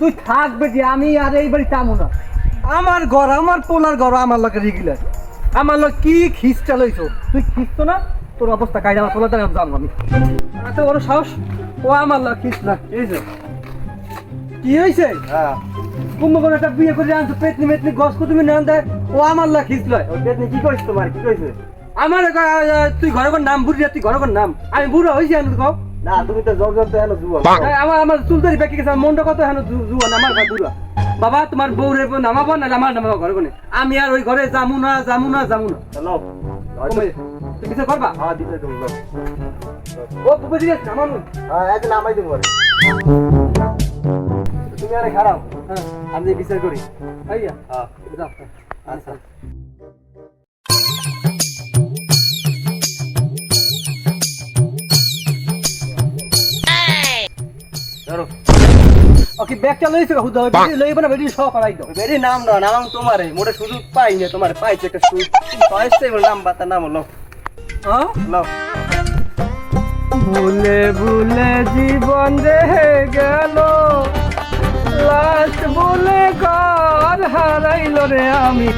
তুই থাক বেটি, আমি আর এই বাড়ি চামু না। আমার ঘর, আমার পোলার ঘর, আমার লোকে রেগুলার। আমার লোক কি খিস্টা লইছো? তুই খিস্তো না, তোর অবস্থা কাইডা আমার পোলার দ্বারা জানবো আমি। এত বড় সাহস, ও আমার লোক খিস না। কি হয়েছে? হ্যাঁ কুম্ভকর্ণ একটা বিয়ে করে আনছো, পেতনি মেতনি গছ তুমি নাম দেয়, ও আমার লোক খিস লয়। পেতনি কি কইছ তোমার, কি কইছে? আমার তুই ঘর ঘর নাম বুড়ি, তুই ঘর ঘর নাম, আমি বুড়ো হয়েছি আমি কও। না তুমি তো জল জল তো এলো জুয়া। আমার আমার চুলদারি পেকে গেছে, আমার মনটা কত হেন জুয়া না, আমার বুড়া। বাবা তোমার বউরে নামাবো না আমার নামাবো ঘরে কোনে, আমি আর ওই ঘরে যামু না যামু না যামু না। চলো তুমি কিছু করবা? হ্যাঁ দিতে তুমি যাও। ও পুকুর দিকে নামাবো। হ্যাঁ আজ নামাই দেবো ঘরে। তুমি আরে খারাপ, হ্যাঁ আমি বিচার করি। আইয়া হ্যাঁ যাও। আচ্ছা ধরো। ওকে ব্যাগটা লইছো হুদা, লইব না বেরি সব পারাই দাও। বেরি নাম দাও, নাম তোমারে মোটে সুযোগ পাই না, তোমার পাইছে একটা সুযোগ পাইছে বল নাম বাতা নাম লও হ্যাঁ লও। ভুলে ভুলে জীবন রে গেল, লাস্ট বলে ঘর হারাইল রে আমি।